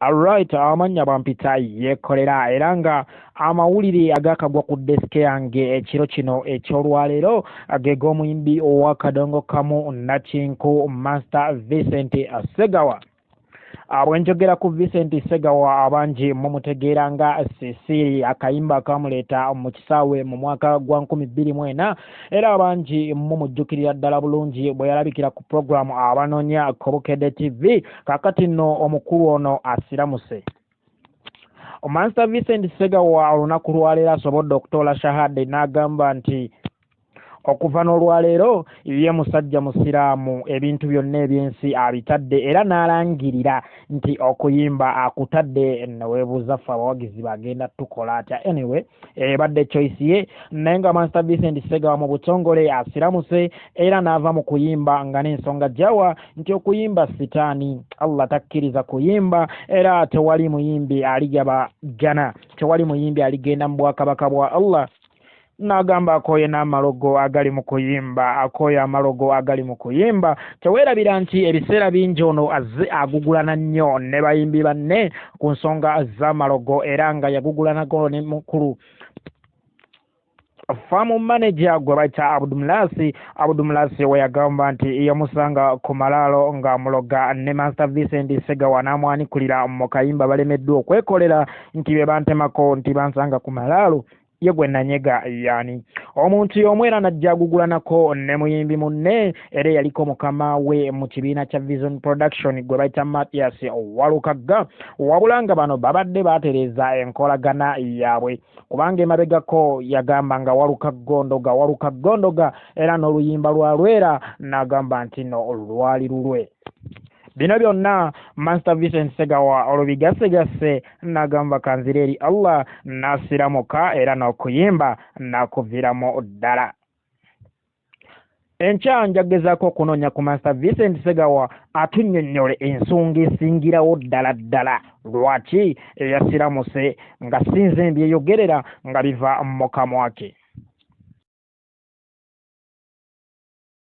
Alright, amanya bampita yekolera era nga amawulire agakagwa ku desk yange ekiro kino ekyolwaleero agega omuyimbi ow'akadongo kamu Nakinku Master Vicente Ssegawa. Bwenjogera ku Vicente Ssegawa abangi mumutegeera nga Sisiri akayimba akamuleeta mu kisaawe mu mwaka gwa 2024 era abangi mumujjukirira ddala bulungi bwe yalabikira ku programu abanoonya Kobukedde TV kakati nno omukulu ono asiramuse. Master Vicente Ssegawa olunaku lwaleero asobodde okutoola shahada n'agamba nti okuva n'olwaleero ye musajja musiraamu ebintu byonna ebyensi abitadde era n'alangirira nti okuyimba akutadde neweebuuza ffe abawagizi bagenda tukola atya. Anyway ebadde choice ye naye nga Master Vicente Ssegawa mu butongole asiramuse era n'ava mu kuyimba nga n'ensonga jawa nti okuyimba sitaani, Allah takkiriza kuyimba era tewali muyimbi aligaba jana, tewali muyimbi aligenda mu bwakabaka bwa Allah. N'agamba akoye n'amalogo agali mu kuyimba, akoye amalogo agali mu kuyimba. Teweerabira nti ebiseera bingi ono azze agugulana nnyo ne bayimbi banne ku nsonga z'amalogo era nga yagugulanako ne mukulu farm manager gwe bayita Abdumulasi we yagamba nti yamusanga ku malaalo ng'amuloga ne Master Vicente Ssegawa n'amwanikulira mu kayimba balemeddwa okwekolera nti be bantemako nti bansanga ku malaalo ye gwe nanyega yani. Omuntu omu era najja agugulanako ne muyimbi munne era yaliko mukama we mu kibiina kya Vision Production gwe bayita Matias Walukagga, wabula nga bano babadde batereeza enkolagana yaabwe kubanga emabegako yagamba nga walukaggondoga era n'oluyimba lwalwera n'agamba nti no lwali lulwe. Bino byonna Master Vicente Ssegawa olubigasegase n'agamba kanzira eri Allah n'asiramuka era n'okuyimba n'akuviramu ddala. Enkya njagezaako okunoonya ku Master Vicente Ssegawa atunnyonnyole ensonga esingirawo ddala lwaki eyasiramuse nga sinze mbyeyogerera nga biva mu kamwa ke.